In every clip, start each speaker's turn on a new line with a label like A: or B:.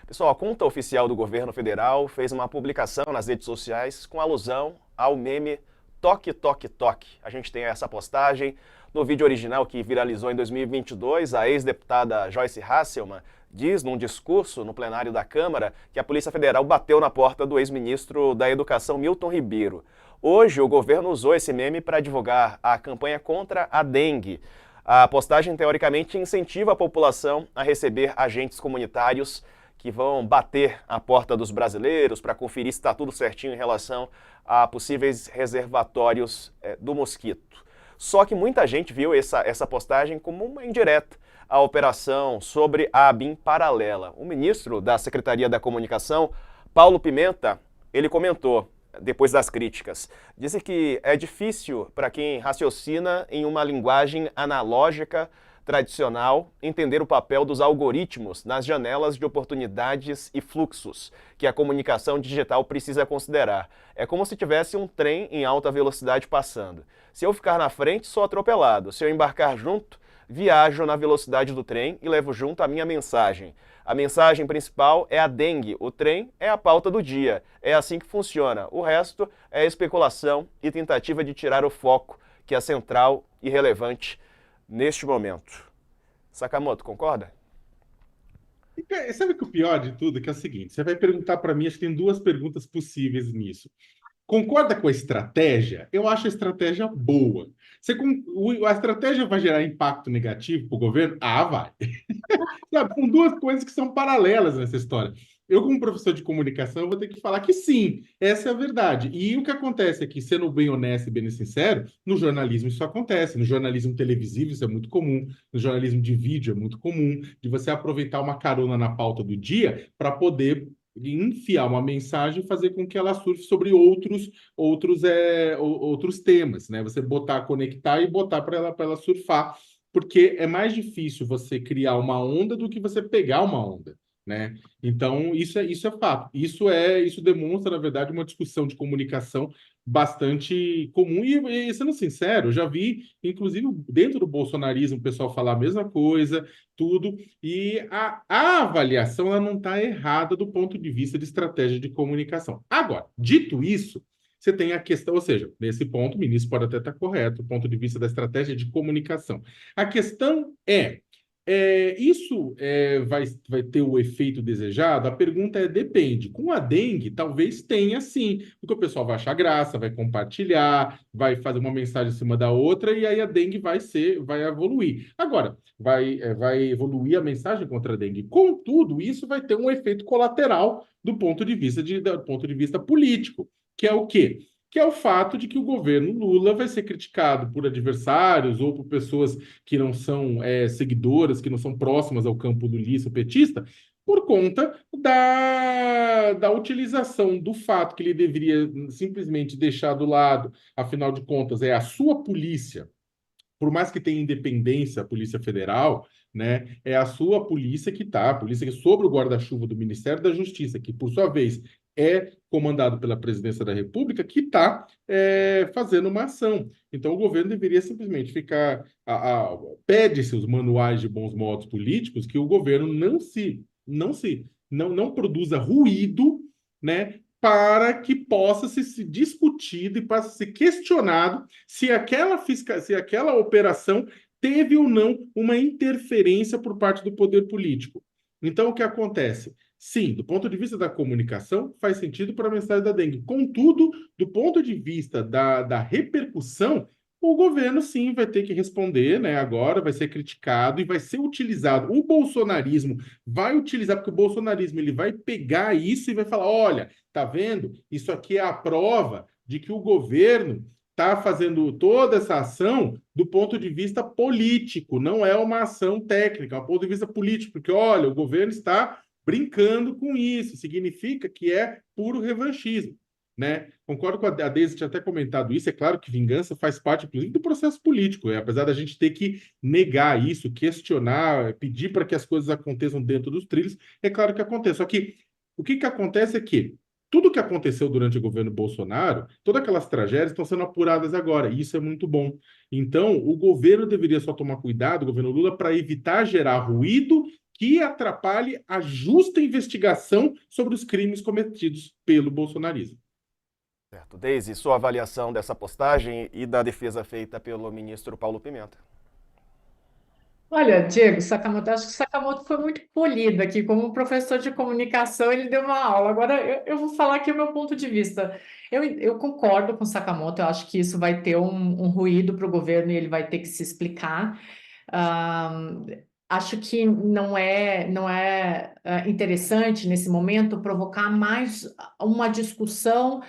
A: Pessoal, a conta oficial do governo federal fez uma publicação nas redes sociais com alusão ao meme Toque, Toque, Toque. A gente tem essa postagem. No vídeo original que viralizou em 2022, a ex-deputada Joyce Hasselmann diz num discurso no plenário da Câmara que a Polícia Federal bateu na porta do ex-ministro da Educação Milton Ribeiro. Hoje, o governo usou esse meme para divulgar a campanha contra a dengue. A postagem, teoricamente, incentiva a população a receber agentes comunitários que vão bater a porta dos brasileiros para conferir se está tudo certinho em relação a possíveis reservatórios do mosquito. Só que muita gente viu essa postagem como uma indireta à operação sobre a ABIN paralela. O ministro da Secretaria da Comunicação, Paulo Pimenta, ele comentou, depois das críticas, disse que é difícil para quem raciocina em uma linguagem analógica tradicional entender o papel dos algoritmos nas janelas de oportunidades e fluxos que a comunicação digital precisa considerar. É como se tivesse um trem em alta velocidade passando. Se eu ficar na frente, sou atropelado. Se eu embarcar junto, viajo na velocidade do trem e levo junto a minha mensagem. A mensagem principal é a dengue, o trem é a pauta do dia. É assim que funciona. O resto é especulação e tentativa de tirar o foco, que é central e relevante neste momento. Sakamoto, concorda?
B: Sabe que o pior de tudo é que é o seguinte: você vai perguntar para mim, acho que tem duas perguntas possíveis nisso. Concorda com a estratégia? Eu acho a estratégia boa. A estratégia vai gerar impacto negativo para o governo? Ah, vai. Sabe, são duas coisas que são paralelas nessa história. Eu, como professor de comunicação, vou ter que falar que sim, essa é a verdade. E o que acontece é que, sendo bem honesto e bem sincero, no jornalismo isso acontece. No jornalismo televisivo isso é muito comum. No jornalismo de vídeo é muito comum. De você aproveitar uma carona na pauta do dia para poder enfiar uma mensagem e fazer com que ela surfe sobre outros temas, né? Você botar, conectar e botar para ela surfar, porque é mais difícil você criar uma onda do que você pegar uma onda, né? Então, isso é fato. Isso demonstra, na verdade, uma discussão de comunicação bastante comum. Sendo sincero, eu já vi, inclusive, dentro do bolsonarismo, o pessoal falar a mesma coisa, tudo. E a avaliação ela não está errada do ponto de vista de estratégia de comunicação. Agora, dito isso, você tem a questão, ou seja, nesse ponto, o ministro pode até estar correto, do ponto de vista da estratégia de comunicação. A questão isso vai ter o efeito desejado? A pergunta depende. Com a dengue, talvez tenha sim, porque o pessoal vai achar graça, vai compartilhar, vai fazer uma mensagem em cima da outra, e aí a dengue vai evoluir. Agora, vai evoluir a mensagem contra a dengue. Contudo, isso vai ter um efeito colateral do ponto de vista político, que é o quê? Que é o fato de que o governo Lula vai ser criticado por adversários ou por pessoas que não são seguidoras, que não são próximas ao campo lulista, petista, por conta da utilização do fato que ele deveria simplesmente deixar do lado, afinal de contas, é a sua polícia, por mais que tenha independência, a Polícia Federal, né, é a sua polícia que está, a polícia que é sob o guarda-chuva do Ministério da Justiça, que, por sua vez, é comandado pela Presidência da República, que está fazendo uma ação. Então, o governo deveria simplesmente ficar. Pede-se os manuais de bons modos políticos que o governo não produza ruído, né, para que possa se discutido e possa ser questionado se aquela operação teve ou não uma interferência por parte do poder político. Então, o que acontece? Sim, do ponto de vista da comunicação, faz sentido para a mensagem da dengue. Contudo, do ponto de vista da repercussão, o governo sim vai ter que responder, né? Agora vai ser criticado e vai ser utilizado. O bolsonarismo vai utilizar, porque o bolsonarismo ele vai pegar isso e vai falar: olha, tá vendo? Isso aqui é a prova de que o governo está fazendo toda essa ação do ponto de vista político, não é uma ação técnica, é um ponto de vista político, porque, olha, o governo está brincando com isso, significa que é puro revanchismo, né? Concordo com a Deise, tinha até comentado isso, é claro que vingança faz parte, inclusive, do processo político, apesar da gente ter que negar isso, questionar, pedir para que as coisas aconteçam dentro dos trilhos, é claro que acontece, só que o que acontece é que tudo que aconteceu durante o governo Bolsonaro, todas aquelas tragédias estão sendo apuradas agora, e isso é muito bom. Então, o governo deveria só tomar cuidado, o governo Lula, para evitar gerar ruído que atrapalhe a justa investigação sobre os crimes cometidos pelo bolsonarismo.
A: Certo. Deise, sua avaliação dessa postagem e da defesa feita pelo ministro Paulo Pimenta.
C: Olha, Diego Sakamoto, acho que o Sakamoto foi muito polido aqui. Como professor de comunicação, ele deu uma aula. Agora, eu vou falar aqui o meu ponto de vista. Eu concordo com o Sakamoto, eu acho que isso vai ter um ruído para o governo e ele vai ter que se explicar. Ah, acho que não é interessante, nesse momento, provocar mais uma discussão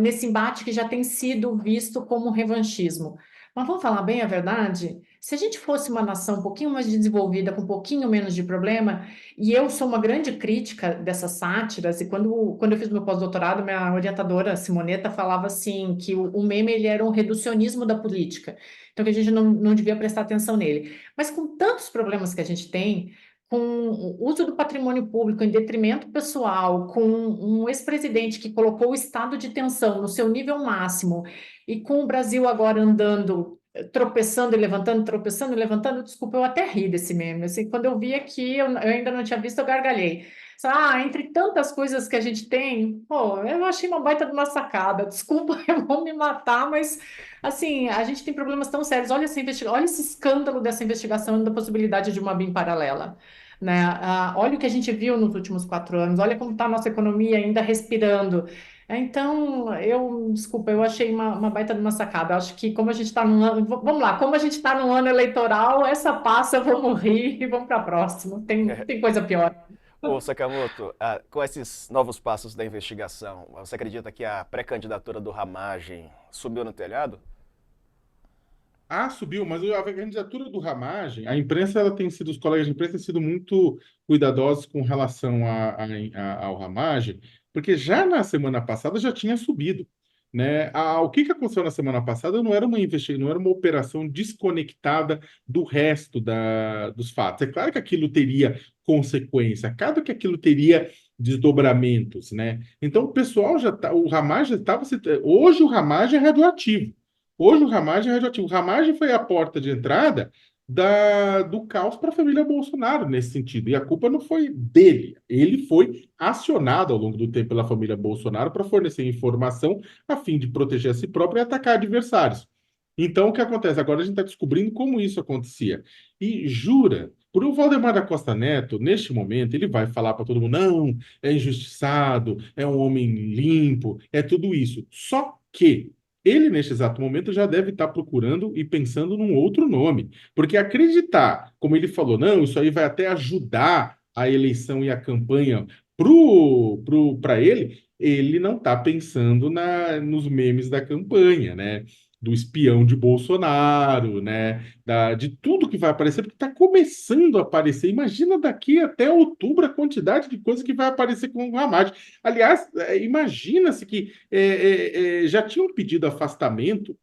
C: nesse embate que já tem sido visto como revanchismo. Mas vamos falar bem a verdade? Se a gente fosse uma nação um pouquinho mais desenvolvida, com um pouquinho menos de problema, e eu sou uma grande crítica dessas sátiras, e quando eu fiz meu pós-doutorado, minha orientadora, Simoneta, falava assim, que o meme ele era um reducionismo da política, então que a gente não devia prestar atenção nele. Mas com tantos problemas que a gente tem, com o uso do patrimônio público em detrimento pessoal, com um ex-presidente que colocou o estado de tensão no seu nível máximo, e com o Brasil agora andando, tropeçando e levantando, tropeçando e levantando, desculpa, eu até ri desse meme. Assim, quando eu vi aqui, eu ainda não tinha visto, eu gargalhei. Entre tantas coisas que a gente tem, pô, eu achei uma baita de uma sacada. Desculpa, eu vou me matar, mas assim, a gente tem problemas tão sérios. Olha esse escândalo dessa investigação da possibilidade de uma BIM paralela. Né? Olha o que a gente viu nos últimos 4 anos, olha como está a nossa economia ainda respirando. Então, desculpa, eu achei uma baita de uma sacada. Acho que como a gente está num ano, vamos lá, como a gente está num ano eleitoral, essa passa, vamos rir e vamos para a próxima. Tem coisa pior.
A: Ô, Sakamoto, com esses novos passos da investigação, você acredita que a pré-candidatura do Ramagem subiu no telhado?
B: Ah, subiu, mas a candidatura do Ramagem, a imprensa, ela tem sido, os colegas de imprensa têm sido muito cuidadosos com relação ao Ramagem, porque já na semana passada já tinha subido, né? O que aconteceu na semana passada não era uma investigação, não era uma operação desconectada do resto dos fatos. É claro que aquilo teria consequência, claro que aquilo teria desdobramentos, né? Então o pessoal já tá, o Ramagem já estava, hoje o Ramagem é radioativo. Hoje o Ramagem é radioativo. O Ramagem foi a porta de entrada do caos para a família Bolsonaro nesse sentido. E a culpa não foi dele. Ele foi acionado ao longo do tempo pela família Bolsonaro para fornecer informação a fim de proteger a si próprio e atacar adversários. Então, o que acontece? Agora a gente está descobrindo como isso acontecia. E jura, por o Valdemar da Costa Neto, neste momento, ele vai falar para todo mundo: não, é injustiçado, é um homem limpo, é tudo isso. Só que ele, neste exato momento, já deve estar procurando e pensando num outro nome. Porque acreditar, como ele falou, não, isso aí vai até ajudar a eleição e a campanha para ele não está pensando nos memes da campanha, né? Do espião de Bolsonaro, né? De tudo que vai aparecer, porque está começando a aparecer. Imagina daqui até outubro a quantidade de coisa que vai aparecer com o Haddad. Aliás, imagina-se que já tinham pedido afastamento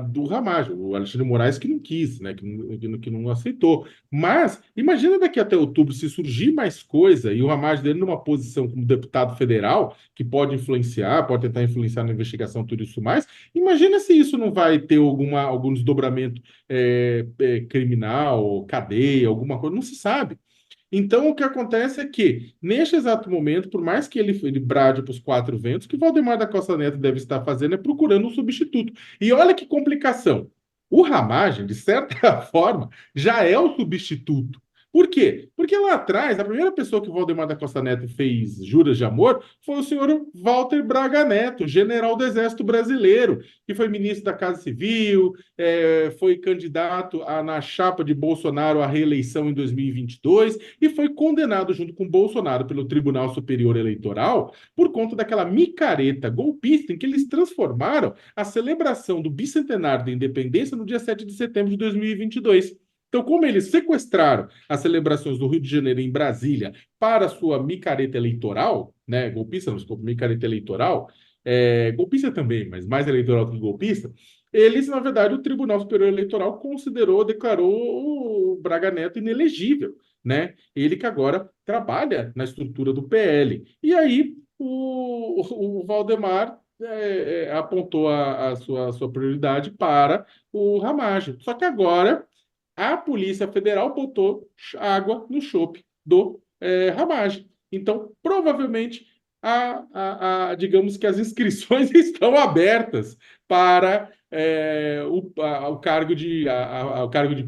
B: do Ramagem, o Alexandre Moraes que não quis, né, que não aceitou. Mas imagina daqui até outubro, se surgir mais coisa e o Ramagem dele numa posição como deputado federal, que pode influenciar, pode tentar influenciar na investigação, tudo isso mais, imagina se isso não vai ter algum desdobramento criminal, cadeia, alguma coisa, não se sabe. Então, o que acontece é que, neste exato momento, por mais que ele brade para os quatro ventos, o que Valdemar da Costa Neto deve estar fazendo é procurando um substituto. E olha que complicação. O Ramagem, de certa forma, já é o substituto. Por quê? Porque lá atrás, a primeira pessoa que o Valdemar da Costa Neto fez juras de amor foi o senhor Walter Braga Neto, general do Exército Brasileiro, que foi ministro da Casa Civil, foi candidato na chapa de Bolsonaro à reeleição em 2022 e foi condenado junto com Bolsonaro pelo Tribunal Superior Eleitoral por conta daquela micareta golpista em que eles transformaram a celebração do bicentenário da independência no dia 7 de setembro de 2022. Então, como eles sequestraram as celebrações do Rio de Janeiro em Brasília para sua micareta eleitoral, né, golpista, não, desculpa, micareta eleitoral, golpista também, mas mais eleitoral do que golpista, eles, na verdade, o Tribunal Superior Eleitoral declarou o Braga Neto inelegível, né? Ele que agora trabalha na estrutura do PL. E aí, o Valdemar apontou a sua prioridade para o Ramagem. Só que agora a Polícia Federal botou água no chope do Ramagem. Então, provavelmente, digamos que as inscrições estão abertas para o cargo de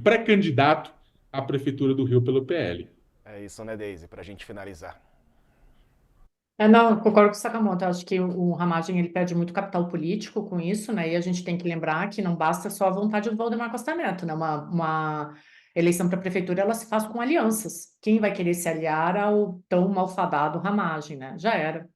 B: pré-candidato à Prefeitura do Rio pelo PL.
A: É isso, né, Deise? Para a gente finalizar.
C: Não, eu concordo com o Sakamoto. Eu acho que o Ramagem ele perde muito capital político com isso, né? E a gente tem que lembrar que não basta só a vontade do Valdemar Costa Neto, né? Uma eleição para a prefeitura ela se faz com alianças. Quem vai querer se aliar ao tão malfadado Ramagem, né? Já era.